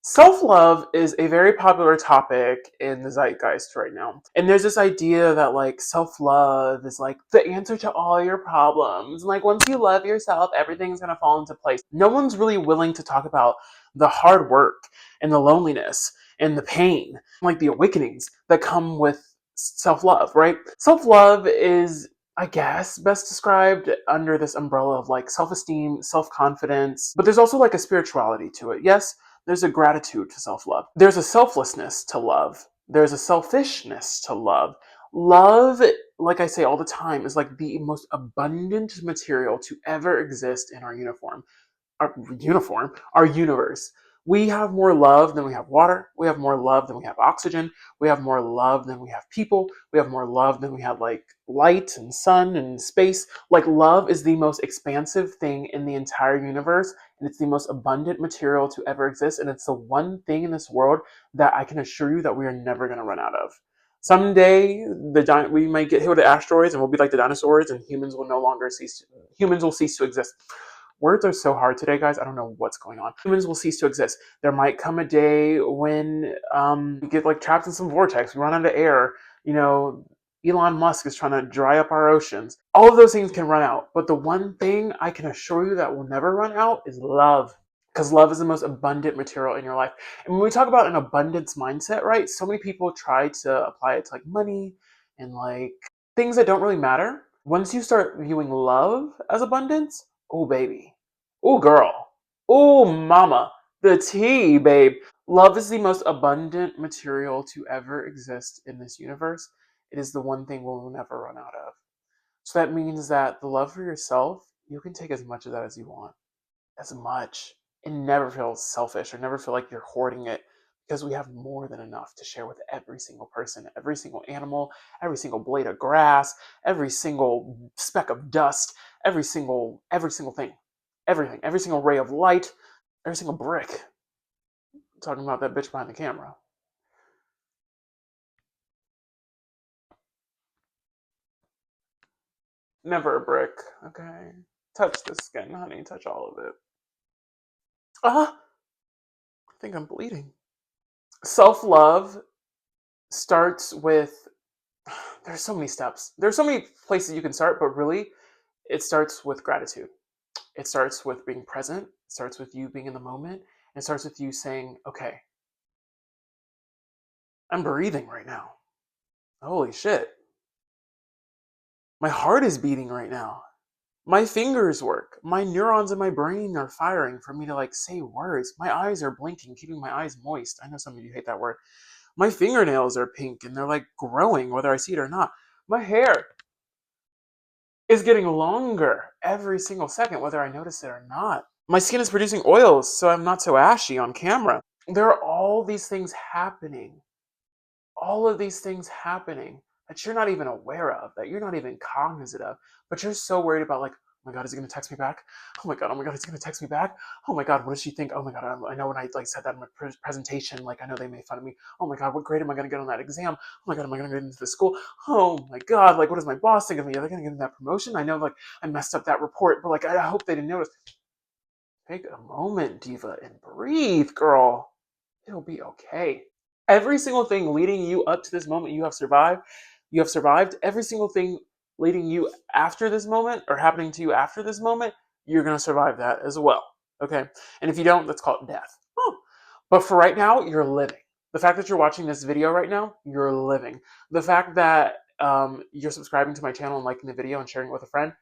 Self-love is a very popular topic in the zeitgeist right now. And there's this idea that like self-love is like the answer to all your problems. Like once you love yourself, everything's going to fall into place. No one's really willing to talk about the hard work and the loneliness and the pain, like the awakenings that come with self-love, right? Self-love is, I guess, best described under this umbrella of like self-esteem, self-confidence, but there's also like a spirituality to it. Yes, there's a gratitude to self love. There's a selflessness to love. There's a selfishness to love. Love, like I say all the time, is like the most abundant material to ever exist in our universe. We have more love than we have water. We have more love than we have oxygen. We have more love than we have people. We have more love than we have like light and sun and space. Like love is the most expansive thing in the entire universe, and it's the most abundant material to ever exist. And it's the one thing in this world that I can assure you that we are never going to run out of. Someday, we might get hit with asteroids, and we'll be like the dinosaurs, and humans will cease to exist. Words are so hard today, guys. I don't know what's going on. Humans will cease to exist. There might come a day when we get like trapped in some vortex. We run out of air. You know, Elon Musk is trying to dry up our oceans. All of those things can run out. But the one thing I can assure you that will never run out is love. Because love is the most abundant material in your life. And when we talk about an abundance mindset, right? So many people try to apply it to like money and like things that don't really matter. Once you start viewing love as abundance, oh baby, oh girl, oh mama, the tea, babe. Love is the most abundant material to ever exist in this universe. It is the one thing we'll never run out of. So that means that the love for yourself, you can take as much of that as you want, as much, and never feel selfish or never feel like you're hoarding it, because we have more than enough to share with every single person, every single animal, every single blade of grass, every single speck of dust, every single thing, everything, every single ray of light, every single brick. I'm talking about that bitch behind the camera. Never a brick, okay? Touch the skin, honey, touch all of it. Ah, I think I'm bleeding. Self-love starts with, there's so many steps. There's so many places you can start, but really it starts with gratitude. It starts with being present. It starts with you being in the moment. And it starts with you saying, okay, I'm breathing right now. Holy shit. My heart is beating right now. My fingers work. My neurons in my brain are firing for me to like say words. My eyes are blinking, keeping my eyes moist. I know some of you hate that word. My fingernails are pink and they're like growing whether I see it or not. My hair is getting longer every single second, whether I notice it or not. My skin is producing oils, so I'm not so ashy on camera. There are all these things happening, all of these things happening that you're not even aware of, that you're not even cognizant of, but you're so worried about like, oh my God, is he gonna text me back? Oh my God, he's gonna text me back. Oh my God, what does she think? Oh my God, I know when I like said that in my presentation, like I know they made fun of me. Oh my God, what grade am I gonna get on that exam? Oh my God, am I gonna get into the school? Oh my God, like what does my boss think of me? Are they gonna give me that promotion? I know like I messed up that report, but like I hope they didn't notice. Take a moment, diva, and breathe, girl. It'll be okay. Every single thing leading you up to this moment you have survived. Every single thing leading you after this moment or happening to you after this moment, you're going to survive that as well. Okay? And if you don't, let's call it death. Oh. But for right now, you're living. The fact that you're watching this video right now, you're living. The fact that you're subscribing to my channel and liking the video and sharing it with a friend,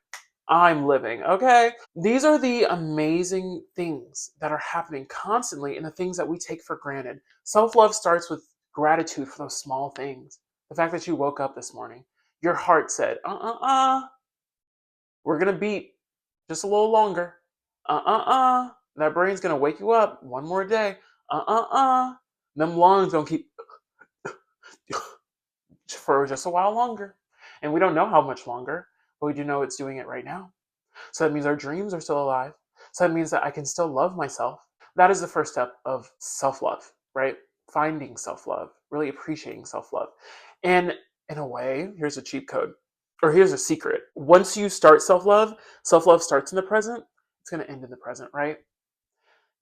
I'm living, okay? These are the amazing things that are happening constantly and the things that we take for granted. Self love starts with gratitude for those small things. The fact that you woke up this morning, your heart said, we're gonna beat just a little longer. That brain's gonna wake you up one more day. Them lungs gonna keep for just a while longer. And we don't know how much longer, but we do know it's doing it right now. So that means our dreams are still alive. So that means that I can still love myself. That is the first step of self love, right? Finding self love, really appreciating self love. And in a way, here's a cheat code, or here's a secret. Once you start self love starts in the present, it's going to end in the present, right?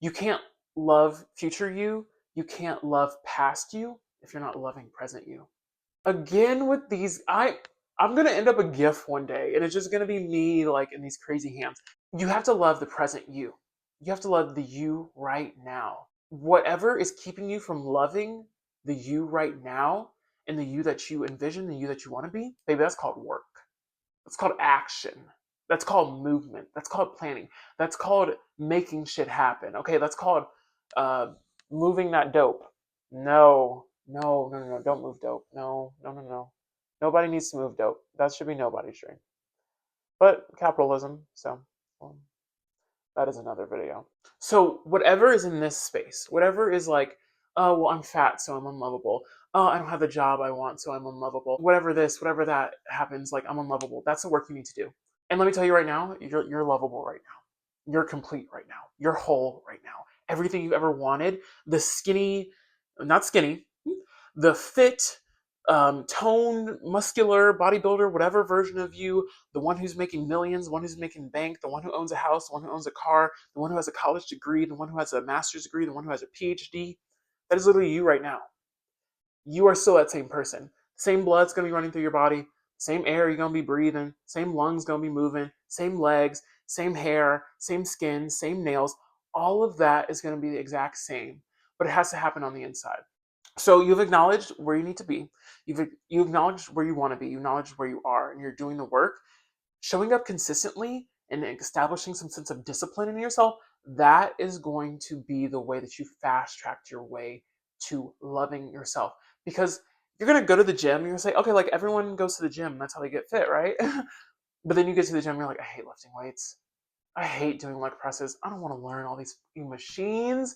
You can't love future you can't love past you if you're not loving present you. Again with these, I'm gonna end up a GIF one day, and it's just gonna be me like in these crazy hands. You have to love the present you. You have to love the you right now. Whatever is keeping you from loving the you right now and the you that you envision, the you that you want to be, baby, that's called work. That's called action. That's called movement. That's called planning. That's called making shit happen. Okay, that's called uh, moving that dope. No, no, no, no, no, don't move dope. No, no, no, no. Nobody needs to move dope. That should be nobody's dream. But capitalism, so um, that is another video. So whatever is in this space, whatever is like, oh well, I'm fat, so I'm unlovable. Oh, I don't have the job I want, so I'm unlovable. Whatever this, whatever that happens, like I'm unlovable. That's the work you need to do. And let me tell you right now, you're lovable right now. You're complete right now. You're whole right now. Everything you ever wanted, the skinny, not skinny, the fit, toned, muscular bodybuilder, whatever version of you, the one who's making millions, the one who's making bank, the one who owns a house, the one who owns a car, the one who has a college degree, the one who has a master's degree, the one who has a PhD. That is literally you right now. You are still that same person. Same blood's gonna be running through your body, same air you're gonna be breathing, same lungs gonna be moving, same legs, same hair, same skin, same nails. All of that is gonna be the exact same, but it has to happen on the inside. So you've acknowledged where you need to be. You acknowledged where you want to be. You acknowledge where you are, and you're doing the work. Showing up consistently and establishing some sense of discipline in yourself, that is going to be the way that you fast tracked your way to loving yourself. Because you're gonna go to the gym, you're gonna say, okay, like everyone goes to the gym, that's how they get fit, right? But then you get to the gym, you're like, I hate lifting weights. I hate doing leg presses. I don't want to learn all these machines.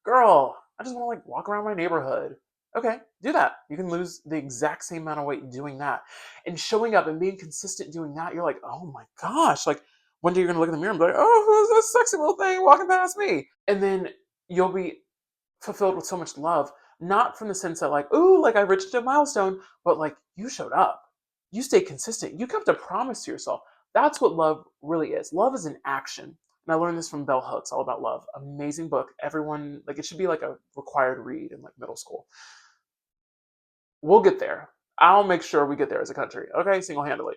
Girl, I just want to like walk around my neighborhood. Okay, do that. You can lose the exact same amount of weight doing that. And showing up and being consistent doing that, you're like, oh my gosh, like one day you're gonna look in the mirror and be like, oh, who's this sexy little thing walking past me? And then you'll be fulfilled with so much love, not from the sense that like, ooh, like I reached a milestone, but like you showed up. You stayed consistent. You kept a promise to yourself. That's what love really is. Love is an action. And I learned this from Bell Hooks, All About Love. Amazing book. Everyone, like, it should be like a required read in like middle school. We'll get there. I'll make sure we get there as a country. Okay, single handedly.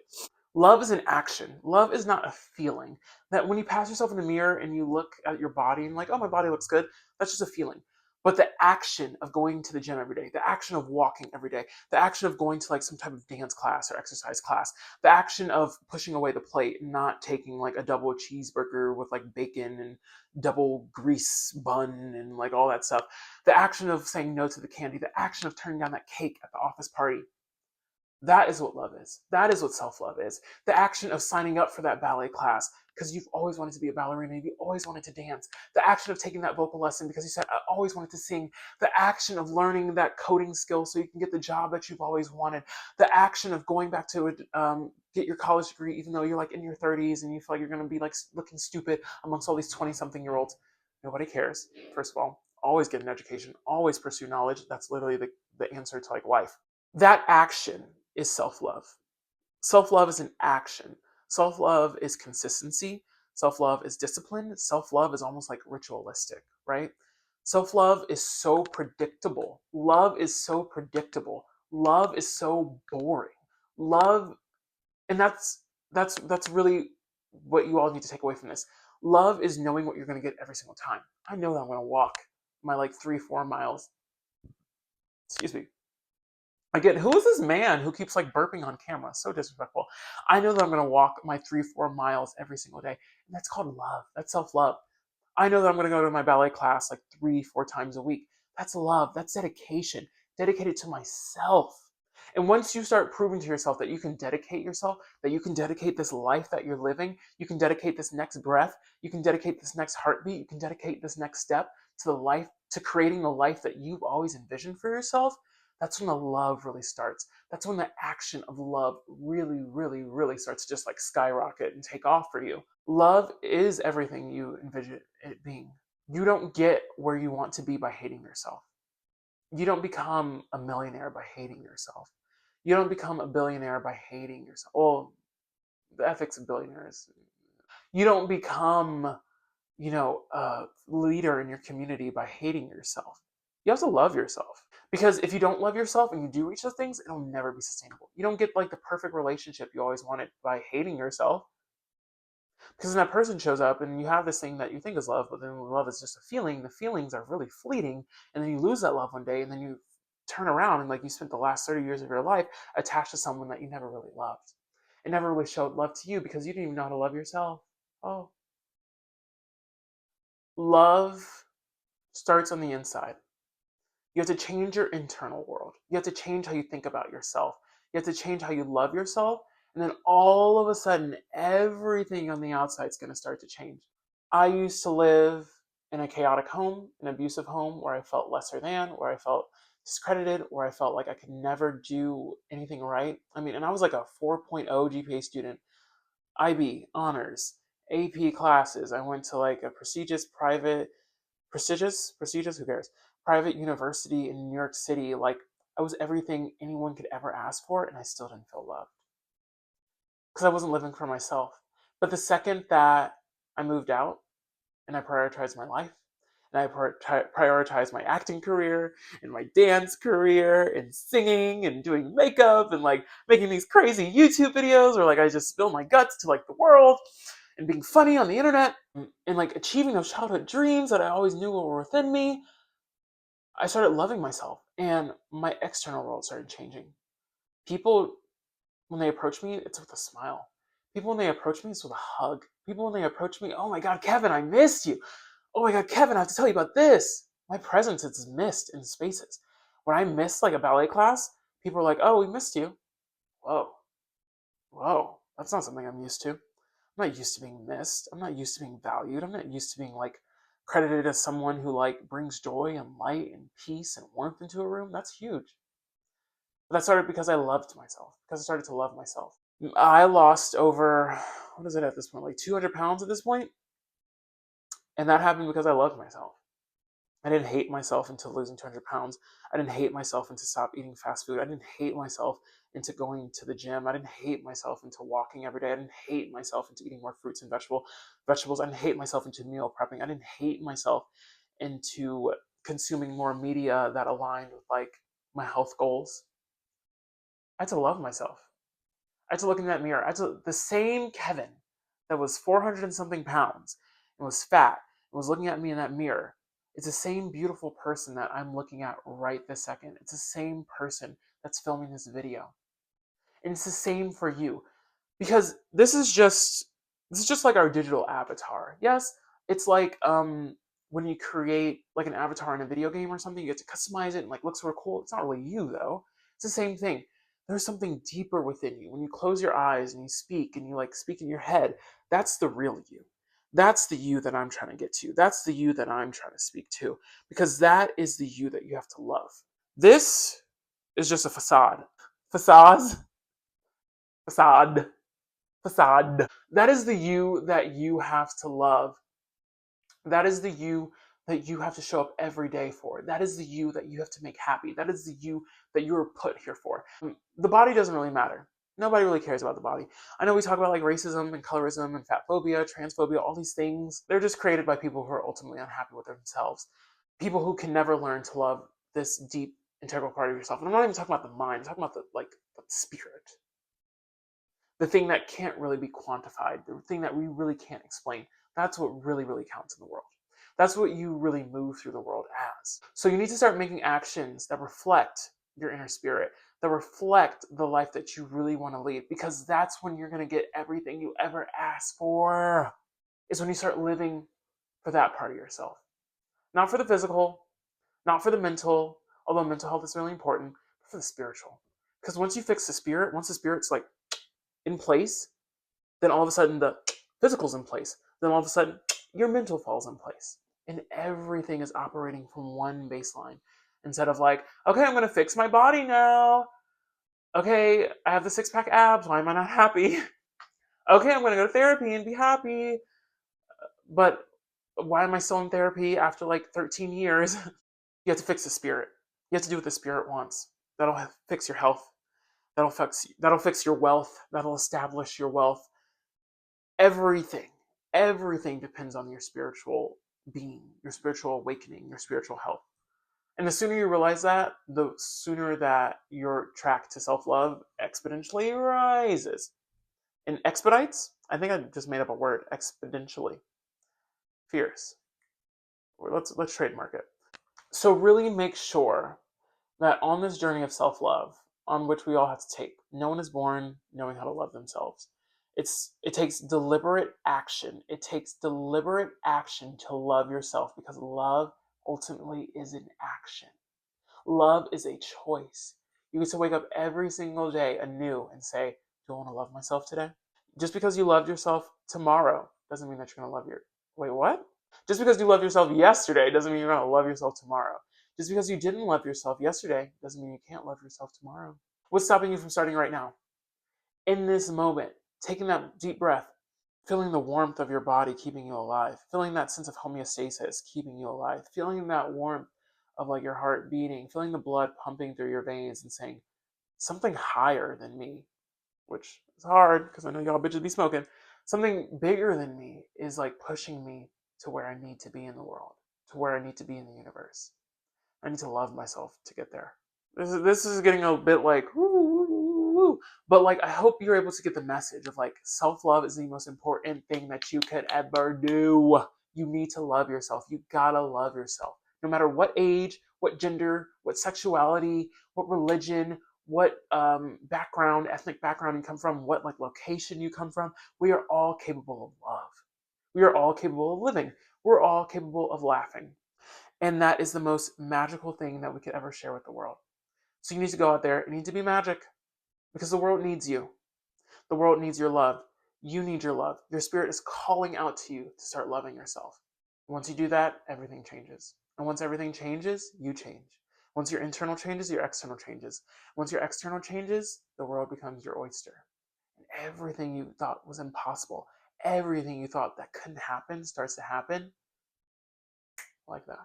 Love is an action. Love is not a feeling. That when you pass yourself in the mirror and you look at your body and like, oh, my body looks good, that's just a feeling. But the action of going to the gym every day, the action of walking every day, the action of going to like some type of dance class or exercise class, the action of pushing away the plate, not taking like a double cheeseburger with like bacon and double grease bun and like all that stuff, the action of saying no to the candy, the action of turning down that cake at the office party, that is what love is. That is what self love is. The action of signing up for that ballet class because you've always wanted to be a ballerina, you always wanted to dance. The action of taking that vocal lesson because you said, I always wanted to sing. The action of learning that coding skill so you can get the job that you've always wanted. The action of going back to get your college degree even though you're like in your 30s and you feel like you're going to be like looking stupid amongst all these 20-something-year-olds. Nobody cares, first of all. Always get an education, always pursue knowledge. That's literally the answer to like life. That action is self love. Self love is an action. Self love is consistency. Self love is discipline. Self love is almost like ritualistic, right? Self love is so predictable. Love is so predictable. Love is so boring. Love, and that's really what you all need to take away from this. Love is knowing what you're going to get every single time. I know that I'm going to walk my like 3-4 miles. Excuse me. Again, who is this man who keeps like burping on camera? So disrespectful. I know that I'm going to walk my 3-4 miles every single day. And that's called love. That's self love. I know that I'm going to go to my ballet class like 3-4 times a week. That's love. That's dedication. Dedicated to myself. And once you start proving to yourself that you can dedicate yourself, that you can dedicate this life that you're living, you can dedicate this next breath, you can dedicate this next heartbeat, you can dedicate this next step to the life, to creating the life that you've always envisioned for yourself, that's when the love really starts. That's when the action of love really, really, really starts to just like skyrocket and take off for you. Love is everything you envision it being. You don't get where you want to be by hating yourself. You don't become a millionaire by hating yourself. You don't become a billionaire by hating yourself. Well, the ethics of billionaires. You don't become leader in your community by hating yourself. You have to love yourself. Because if you don't love yourself and you do reach those things, it'll never be sustainable. You don't get like the perfect relationship you always wanted by hating yourself. Because when that person shows up and you have this thing that you think is love, but then love is just a feeling, the feelings are really fleeting, and then you lose that love one day, and then you turn around and like you spent the last 30 years of your life attached to someone that you never really loved. It never really showed love to you because you didn't even know how to love yourself. Oh, love starts on the inside. You have to change your internal world. You have to change how you think about yourself. You have to change how you love yourself. And then all of a sudden, everything on the outside is going to start to change. I used to live in a chaotic home, an abusive home, where I felt lesser than, where I felt discredited, where I felt like I could never do anything right. I mean, and I was like a 4.0 GPA student, IB, honors, AP classes. I went to like a prestigious, who cares? Private university in New York City. Like, I was everything anyone could ever ask for, and I still didn't feel loved because I wasn't living for myself. But the second that I moved out and I prioritized my life, and I prioritized my acting career and my dance career and singing and doing makeup and like making these crazy YouTube videos where like I just spill my guts to like the world and being funny on the internet and like achieving those childhood dreams that I always knew were within me, I started loving myself and my external world started changing. People, when they approach me, it's with a smile. People, when they approach me, it's with a hug. People, when they approach me, oh my God, Kevin, I missed you. Oh my God, Kevin, I have to tell you about this. My presence is missed in spaces. When I miss like a ballet class, people are like, oh, we missed you. Whoa, whoa, that's not something I'm used to. I'm not used to being missed. I'm not used to being valued. I'm not used to being like credited as someone who like brings joy and light and peace and warmth into a room. That's huge. But that started because I loved myself, because I started to love myself. I lost over, what is it at this point, like 200 pounds at this point? And that happened because I loved myself. I didn't hate myself into losing 200 pounds. I didn't hate myself into stop eating fast food. I didn't hate myself into going to the gym. I didn't hate myself into walking every day. I didn't hate myself into eating more fruits and vegetables. I didn't hate myself into meal prepping. I didn't hate myself into consuming more media that aligned with like my health goals. I had to love myself. I had to look in that mirror. The same Kevin that was 400 and something pounds and was fat and was looking at me in that mirror. It's the same beautiful person that I'm looking at right this second. It's the same person that's filming this video. And it's the same for you. Because this is just like our digital avatar. Yes, it's like when you create like an avatar in a video game or something, you get to customize it and like looks real cool. It's not really you though. It's the same thing. There's something deeper within you. When you close your eyes and you speak and you like speak in your head, that's the real you. That's the you that I'm trying to get to. That's the you that I'm trying to speak to. Because that is the you that you have to love. This is just a facade. Facades? Facade. Facade. That is the you that you have to love. That is the you that you have to show up every day for. That is the you that you have to make happy. That is the you that you were put here for. The body doesn't really matter. Nobody really cares about the body. I know we talk about like racism and colorism and fat phobia, transphobia, all these things. They're just created by people who are ultimately unhappy with themselves. People who can never learn to love this deep, integral part of yourself. And I'm not even talking about the mind. I'm talking about the spirit, the thing that can't really be quantified, the thing that we really can't explain. That's what really, really counts in the world. That's what you really move through the world as. So you need to start making actions that reflect your inner spirit, that reflect the life that you really want to lead, because that's when you're going to get everything you ever asked for, is when you start living for that part of yourself. Not for the physical, not for the mental, although mental health is really important, but for the spiritual. Because once you fix the spirit, once the spirit's like in place, then all of a sudden the physical's in place. Then all of a sudden your mental falls in place. And everything is operating from one baseline. Instead of like, okay, I'm going to fix my body now. Okay, I have the six-pack abs. Why am I not happy? Okay, I'm going to go to therapy and be happy. But why am I still in therapy after like 13 years? You have to fix the spirit. You have to do what the spirit wants. That'll fix your health. That'll fix your wealth. That'll establish your wealth. Everything. Everything depends on your spiritual being, your spiritual awakening, your spiritual health. And the sooner you realize that, the sooner that your track to self-love exponentially rises. And expedites, I think I just made up a word, exponentially. Fierce. Let's trademark it. So really make sure that on this journey of self-love, on which we all have to take, no one is born knowing how to love themselves. It takes deliberate action. It takes deliberate action to love yourself, because love ultimately is an action. Love is a choice. You get to wake up every single day anew and say, do I want to love myself today? Just because you loved yourself tomorrow doesn't mean that you're going to love your... Wait, what? Just because you loved yourself yesterday doesn't mean you're going to love yourself tomorrow. Just because you didn't love yourself yesterday doesn't mean you can't love yourself tomorrow. What's stopping you from starting right now? In this moment, taking that deep breath, feeling the warmth of your body keeping you alive, feeling that sense of homeostasis keeping you alive, feeling that warmth of like your heart beating, feeling the blood pumping through your veins and saying, something higher than me, which is hard because I know y'all bitches be smoking, something bigger than me is like pushing me to where I need to be in the world, to where I need to be in the universe. I need to love myself to get there. This is getting a bit like, woo, but like I hope you're able to get the message of like self-love is the most important thing that you could ever do. You need to love yourself. You gotta love yourself. No matter what age, what gender, what sexuality, what religion, what background, ethnic background you come from, what like location you come from, we are all capable of love. We are all capable of living. We're all capable of laughing. And that is the most magical thing that we could ever share with the world. So you need to go out there. You need to be magic, because the world needs you. The world needs your love. You need your love. Your spirit is calling out to you to start loving yourself. Once you do that, everything changes. And once everything changes, you change. Once your internal changes, your external changes. Once your external changes, the world becomes your oyster. And everything you thought was impossible, everything you thought that couldn't happen starts to happen like that.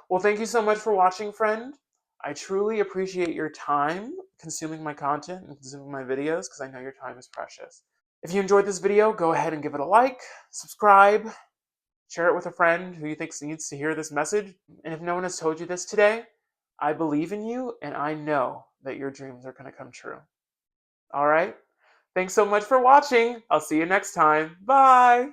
Well, thank you so much for watching, friend. I truly appreciate your time consuming my content and consuming my videos, because I know your time is precious. If you enjoyed this video, go ahead and give it a like, subscribe, share it with a friend who you think needs to hear this message. And if no one has told you this today, I believe in you and I know that your dreams are going to come true. All right? Thanks so much for watching. I'll see you next time. Bye.